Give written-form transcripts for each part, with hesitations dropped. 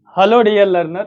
Hello dear learner,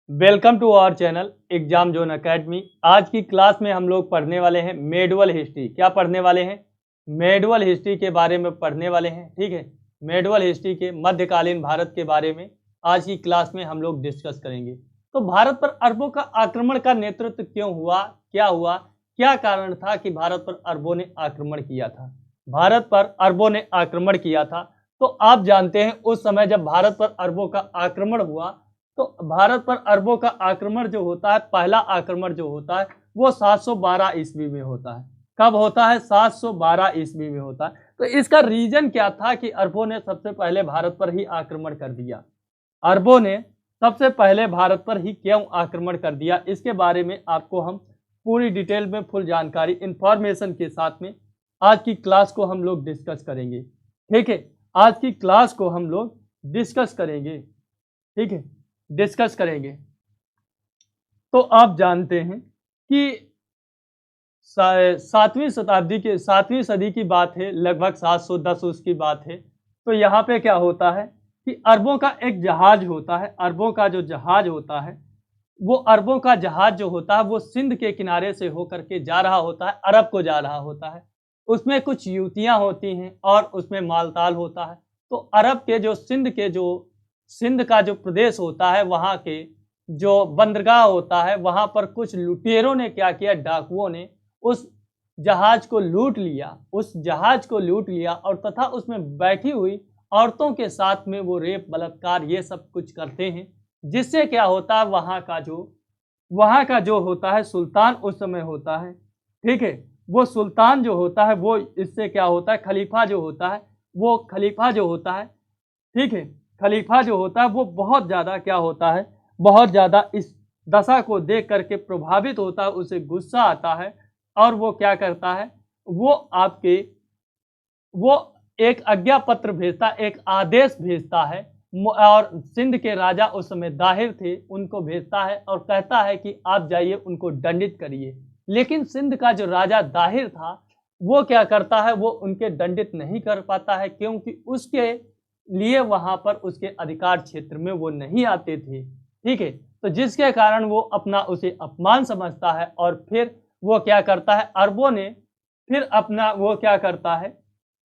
welcome to our channel exam zone academy. आज की class में हम लोग पढ़ने वाले हैं मेडवल हिस्ट्री। क्या पढ़ने वाले हैं? मेडवल हिस्ट्री के बारे में पढ़ने वाले हैं। ठीक है, मेडवल हिस्ट्री के मध्यकालीन भारत के बारे में आज की क्लास में हम लोग डिस्कस करेंगे। तो भारत पर अरबों का आक्रमण का नेतृत्व क्यों हुआ, क्या हुआ, क्या कारण था कि भारत पर अरबों ने आक्रमण किया था? भारत पर अरबों ने आक्रमण किया था। तो आप जानते हैं उस समय जब भारत पर अरबों का आक्रमण हुआ, तो भारत पर अरबों का आक्रमण जो होता है, पहला आक्रमण जो होता है वो 712 ईस्वी में होता है। कब होता है? 712 ईस्वी में होता है। तो इसका रीजन क्या था कि अरबों ने सबसे पहले भारत पर ही आक्रमण कर दिया? अरबों ने सबसे पहले भारत पर ही क्यों आक्रमण कर दिया, इसके बारे में आपको हम पूरी डिटेल में फुल जानकारी इंफॉर्मेशन के साथ में आज की क्लास को हम लोग डिस्कस करेंगे। ठीक है, आज की क्लास को हम लोग डिस्कस करेंगे। ठीक है, डिस्कस करेंगे। तो आप जानते हैं कि सातवीं सदी की बात है, लगभग 710 उसकी बात है। तो यहाँ पे क्या होता है कि अरबों का एक जहाज होता है। अरबों का जो जहाज होता है, वो अरबों का जहाज जो होता है वो सिंध के किनारे से होकर के जा रहा होता है, अरब को जा रहा होता है। उसमें कुछ युवतियां होती हैं और उसमें मालताल होता है। तो अरब के जो सिंध का जो प्रदेश होता है, वहाँ के जो बंदरगाह होता है, वहाँ पर कुछ लुटेरों ने क्या किया, डाकुओं ने उस जहाज को लूट लिया। उस जहाज को लूट लिया और तथा उसमें बैठी हुई औरतों के साथ में वो रेप, बलात्कार, ये सब कुछ करते हैं। जिससे क्या होता है, वहाँ का जो होता है सुल्तान उस समय होता है। ठीक है, वो सुल्तान जो होता है वो इससे क्या होता है, खलीफा जो होता है, वो खलीफा जो होता है, ठीक है, खलीफा जो होता है वो बहुत ज़्यादा क्या होता है, बहुत ज़्यादा इस दशा को देख करके प्रभावित होता है, उसे गुस्सा आता है और वो क्या करता है, वो आपके वो एक आज्ञा पत्र भेजता, एक आदेश भेजता है। और सिंध के राजा उस समय दाहिर थे, उनको भेजता है और कहता है कि आप जाइए उनको दंडित करिए। लेकिन सिंध का जो राजा दाहिर था, वो क्या करता है, वो उनके दंडित नहीं कर पाता है, क्योंकि उसके लिए वहां पर उसके अधिकार क्षेत्र में वो नहीं आते थे। ठीक है, तो जिसके कारण वो अपना उसे अपमान समझता है और फिर वो क्या करता है, अरबों ने फिर अपना वो क्या करता है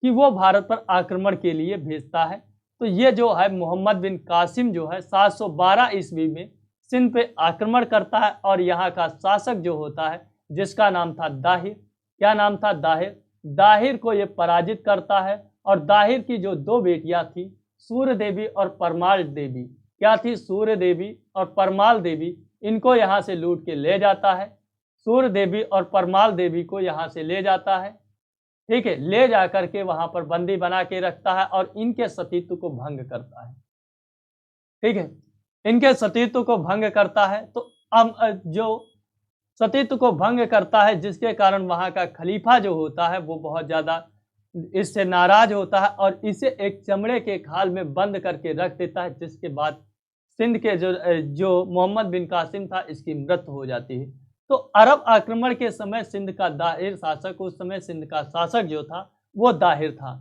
कि वो भारत पर आक्रमण के लिए भेजता है। तो ये जो है मोहम्मद बिन कासिम जो है 712 ईस्वी में सिंध पे आक्रमण करता है और यहाँ का शासक जो होता है, जिसका नाम था दाहिर, क्या नाम था, दाहिर, दाहिर को ये पराजित करता है। और दाहिर की जो दो बेटियां थी, सूर्य देवी और परमाल देवी, क्या थी, सूर्य देवी और परमाल देवी, इनको यहाँ से लूट के ले जाता है। सूर्य देवी और परमाल देवी को यहाँ से ले जाता है। ठीक है, ले जाकर के वहां पर बंदी बना के रखता है और इनके सतीत्व को भंग करता है। ठीक है, इनके सतीत्व को भंग करता है। तो अब जो सतीत्व को भंग करता है, जिसके कारण वहां का खलीफा जो होता है वो बहुत ज्यादा इससे नाराज होता है और इसे एक चमड़े के खाल में बंद करके रख देता है। जिसके बाद सिंध के जो मोहम्मद बिन कासिम था, इसकी मृत्यु हो जाती है। तो अरब आक्रमण के समय सिंध का दाहिर शासक, उस समय सिंध का शासक जो था वो दाहिर था।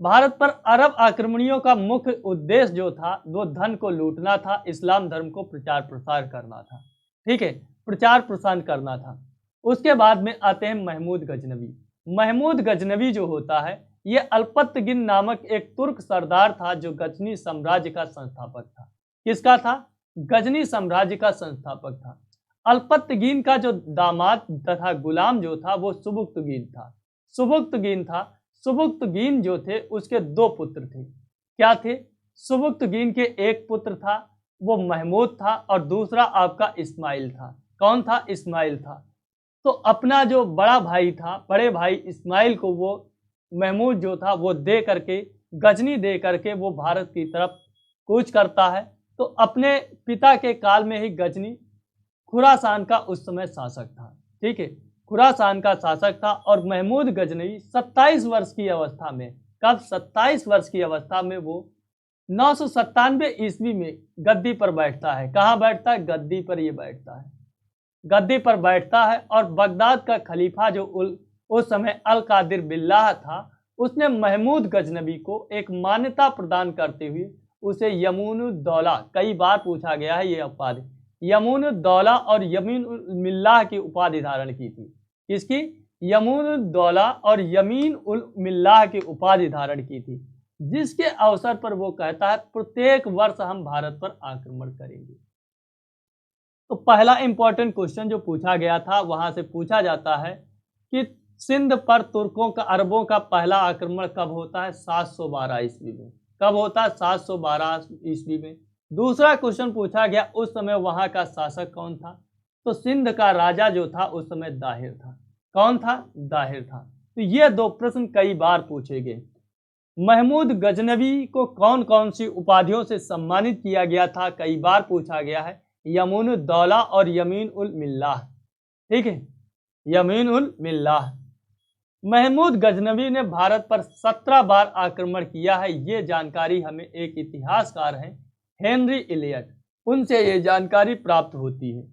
भारत पर अरब आक्रमणियों का मुख्य उद्देश्य जो था वो धन को लूटना था, इस्लाम धर्म को प्रचार प्रसार करना था। ठीक है, प्रचार प्रसार करना था। उसके बाद में आते हैं महमूद गजनवी। महमूद गजनवी जो होता है, ये अल्पतगिन नामक एक तुर्क सरदार था जो गजनी साम्राज्य का संस्थापक था। किसका था? गजनी साम्राज्य का संस्थापक था। अल्पतगीन का जो दामाद तथा गुलाम जो था वो सुबुक्तगीन था। सुबुक्तगीन था। सुबुक्तगीन जो थे उसके दो पुत्र थे। क्या थे? सुबुक्तगीन के एक पुत्र था वो महमूद था और दूसरा आपका इस्माइल था। कौन था? इस्माइल था। तो अपना जो बड़ा भाई था, बड़े भाई इस्माइल को वो महमूद जो था वो दे करके, गजनी दे करके वो भारत की तरफ कूच करता है। तो अपने पिता के काल में ही गजनी खुरासान का उस समय शासक था। ठीक है, खुरासान का शासक था और महमूद गजनवी 27 वर्ष की अवस्था में, कब? 27 वर्ष की अवस्था में वो 997 ईस्वी में गद्दी पर बैठता है। कहाँ बैठता है? गद्दी पर ये बैठता है। गद्दी पर बैठता है और बगदाद का खलीफा जो उस समय अल कादिर बिल्लाह था, उसने महमूद गजनवी को एक मान्यता प्रदान करते हुए उसे यमीनुद्दौला, कई बार पूछा गया है ये उपाधि, यमीनुद्दौला और यमीन उल मिल्लाह की उपाधि धारण की थी। किसकी? यमीनुद्दौला और यमीन उल मिल्लाह की उपाधि धारण की थी, जिसके अवसर पर वो कहता है प्रत्येक वर्ष हम भारत पर आक्रमण करेंगे। तो पहला इंपॉर्टेंट क्वेश्चन जो पूछा गया था वहां से पूछा जाता है कि सिंध पर तुर्कों का, अरबों का पहला आक्रमण कब होता है? 712 ईस्वी में। कब होता है? 712 ईस्वी में। दूसरा क्वेश्चन पूछा गया उस समय वहां का शासक कौन था? तो सिंध का राजा जो था उस समय दाहिर था। कौन था? दाहिर था। तो ये दो प्रश्न कई बार पूछे गए। महमूद गजनवी को कौन कौन सी उपाधियों से सम्मानित किया गया था? कई बार पूछा गया है, यमीनुद्दौला और यमीन उल मिल्लाह। ठीक है, यमीन उल मिल्लाह। महमूद गजनवी ने भारत पर 17 बार आक्रमण किया है, ये जानकारी हमें एक इतिहासकार हैं हेनरी इलियट, उनसे ये जानकारी प्राप्त होती है।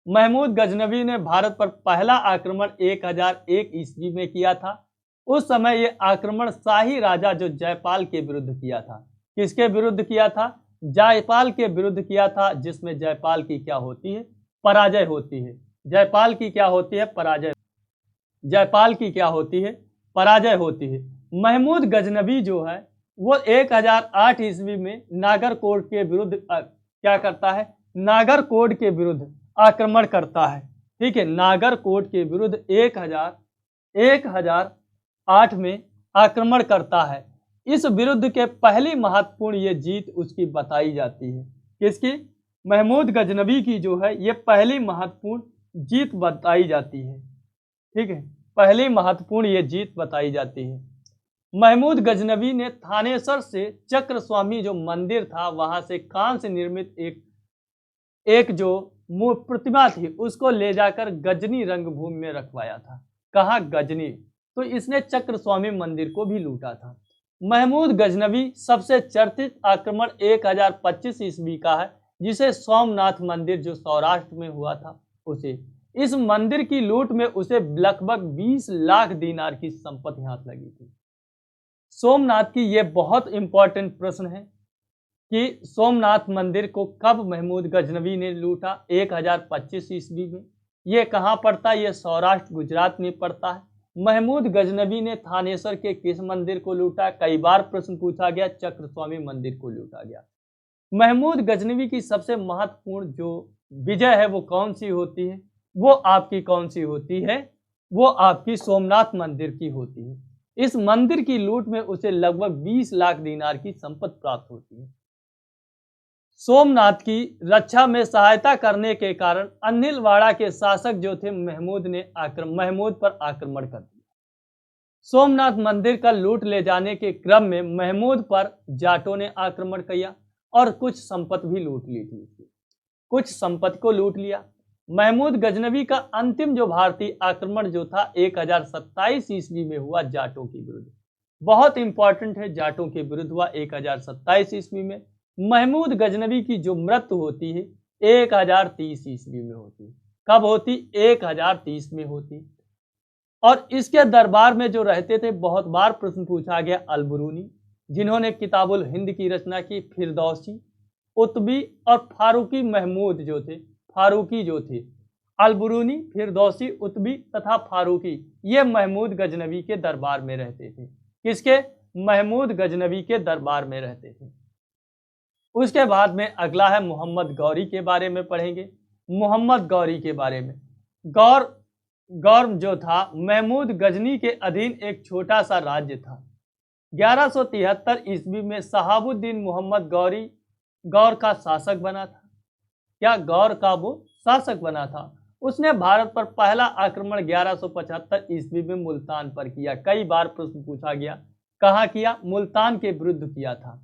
महमूद गजनवी ने भारत पर पहला आक्रमण 1001 ईस्वी में किया था। उस समय ये आक्रमण शाही राजा जो जयपाल के विरुद्ध किया था। किसके विरुद्ध किया था? जयपाल के विरुद्ध किया था, जिसमें जयपाल की क्या होती है? पराजय होती है। जयपाल की क्या होती है? पराजय। जयपाल की क्या होती है? पराजय होती है। महमूद गजनवी जो है वो 1008 ईस्वी में नागरकोट के विरुद्ध क्या करता है? नागरकोट के विरुद्ध आक्रमण करता है। ठीक है, नागरकोट के विरुद्ध 1008 में आक्रमण करता है। इस विरुद्ध के पहली महत्वपूर्ण ये जीत उसकी बताई जाती है। किसकी? महमूद गजनवी की जो है ये पहली महत्वपूर्ण जीत बताई जाती है। ठीक है, पहली महत्वपूर्ण ये जीत बताई जाती है। महमूद गजनवी ने थानेसर से चक्र स्वामी जो मंदिर था वहां से कांस्य निर्मित एक जो प्रतिमा थी उसको ले जाकर गजनी रंगभूमि में रखवाया था। कहा? गजनी। तो इसने चक्र स्वामी मंदिर को भी लूटा था। महमूद गजनवी सबसे चर्चित आक्रमण 1025 ईस्वी का है, जिसे सोमनाथ मंदिर जो सौराष्ट्र में हुआ था उसे, इस मंदिर की लूट में उसे लगभग 20 लाख दीनार की संपत्ति हाथ लगी थी। सोमनाथ की यह बहुत इंपॉर्टेंट प्रश्न है कि सोमनाथ मंदिर को कब महमूद गजनवी ने लूटा? 1025 ईस्वी में। यह कहाँ पड़ता है? यह सौराष्ट्र गुजरात में पड़ता है। महमूद गजनवी ने थानेसर के किस मंदिर को लूटा? कई बार प्रश्न पूछा गया, चक्र स्वामी मंदिर को लूटा गया। महमूद गजनवी की सबसे महत्वपूर्ण जो विजय है वो कौन सी होती है? वो आपकी कौन सी होती है? वो आपकी सोमनाथ मंदिर की होती है। इस मंदिर की लूट में उसे लगभग 20 लाख दीनार की संपत्ति प्राप्त होती है। सोमनाथ की रक्षा में सहायता करने के कारण अनिलवाड़ा के शासक जो थे महमूद पर आक्रमण कर दिया। सोमनाथ मंदिर का लूट ले जाने के क्रम में महमूद पर जाटों ने आक्रमण किया और कुछ संपत्ति भी लूट ली थी। कुछ संपत्ति को लूट लिया। महमूद गजनवी का अंतिम जो भारतीय आक्रमण जो था 1027 ईस्वी में हुआ जाटों के विरुद्ध। बहुत इंपॉर्टेंट है, जाटों के विरुद्ध हुआ 1027 ईस्वी में। महमूद गजनवी की जो मृत्यु होती है 1030 ईस्वी में होती है। कब होती? 1030 में होती। और इसके दरबार में जो रहते थे, बहुत बार प्रश्न पूछा गया, अलबरूनी, जिन्होंने किताबुल हिंद की रचना की, फिरदौसी, उतबी और फारूकी महमूद जो थे, फारूकी जो थे, अलबरूनी, फिरदौसी, उतबी तथा फारूकी, ये महमूद गजनवी के दरबार में रहते थे। किसके? महमूद गजनवी के दरबार में रहते थे। उसके बाद में अगला है मोहम्मद गौरी के बारे में पढ़ेंगे। मोहम्मद गौरी के बारे में, गौर जो था महमूद गजनी के अधीन एक छोटा सा राज्य था। 1173 ईस्वी में शहाबुद्दीन मोहम्मद गौर का शासक बना था। क्या? गौर का वो शासक बना था। उसने भारत पर पहला आक्रमण 1175 ईस्वी में मुल्तान पर किया। कई बार प्रश्न पूछा गया, कहाँ किया? मुल्तान के विरुद्ध किया था।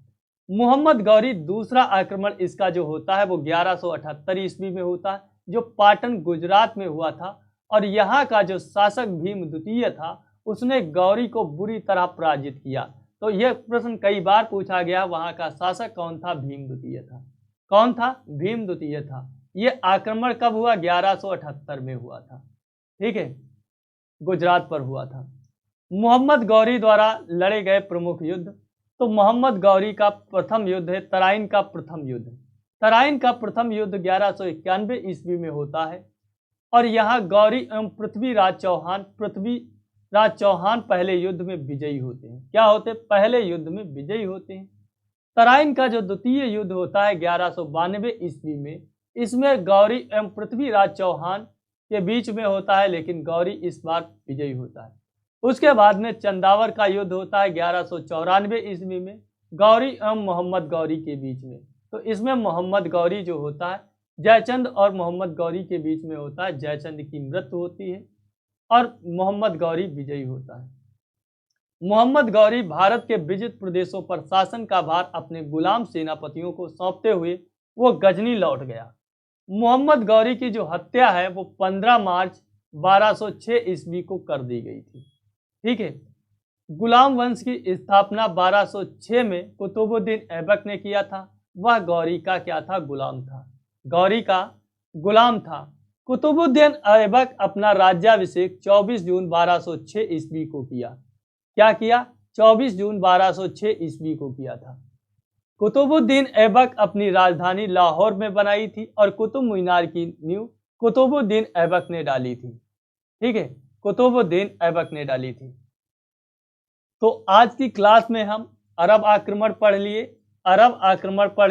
मोहम्मद गौरी दूसरा आक्रमण इसका जो होता है वो 1178 ईस्वी में होता है, जो पाटन गुजरात में हुआ था। और यहाँ का जो शासक भीम द्वितीय था उसने गौरी को बुरी तरह पराजित किया। तो यह प्रश्न कई बार पूछा गया, वहाँ का शासक कौन था? भीम द्वितीय था। कौन था? भीम द्वितीय था। यह आक्रमण कब हुआ? 1178 में हुआ था। ठीक है, गुजरात पर हुआ था। मोहम्मद गौरी द्वारा लड़े गए प्रमुख युद्ध तो मोहम्मद गौरी का प्रथम युद्ध है तराइन का प्रथम युद्ध। तराइन का प्रथम युद्ध 1191 ईस्वी में होता है और यहाँ गौरी एवं पृथ्वीराज चौहान पहले युद्ध में विजयी होते हैं। क्या होते हैं? पहले युद्ध में विजयी होते हैं। तराइन का जो द्वितीय युद्ध होता है 1192 ईस्वी में, इसमें गौरी एवं पृथ्वीराज चौहान के बीच में होता है, लेकिन गौरी इस बार विजयी होता है। उसके बाद में चंदावर का युद्ध होता है 1194 ईस्वी में, गौरी एवं मोहम्मद गौरी के बीच में। तो इसमें मोहम्मद गौरी जो होता है, जयचंद और मोहम्मद गौरी के बीच में होता है, जयचंद की मृत्यु होती है और मोहम्मद गौरी विजयी होता है। मोहम्मद गौरी भारत के विजित प्रदेशों पर शासन का भार अपने गुलाम सेनापतियों को सौंपते हुए वो गजनी लौट गया। मोहम्मद गौरी की जो हत्या है वो 15 मार्च 1206 ईस्वी को कर दी गई थी। ठीक है। गुलाम वंश की स्थापना 1206 में कुतुबुद्दीन ऐबक ने किया था। वह गौरी का क्या था? गुलाम था। गौरी का गुलाम था। कुतुबुद्दीन ऐबक अपना राज्याभिषेक 24 जून 1206 ईस्वी को किया। क्या किया? 24 जून 1206 ईस्वी को किया था। कुतुबुद्दीन ऐबक अपनी राजधानी लाहौर में बनाई थी और कुतुब मीनार की नींव कुतुबुद्दीन ऐबक ने डाली थी। ठीक है, कुतुबुद्दीन ऐबक ने डाली थी। तो आज की क्लास में हम अरब आक्रमण पढ़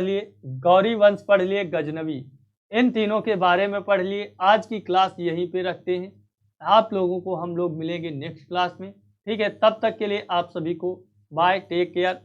लिए, गौरी वंश पढ़ लिए, गजनवी, इन तीनों के बारे में पढ़ लिए। आज की क्लास यहीं पे रखते हैं। आप लोगों को हम लोग मिलेंगे नेक्स्ट क्लास में। ठीक है, तब तक के लिए आप सभी को बाय, टेक केयर।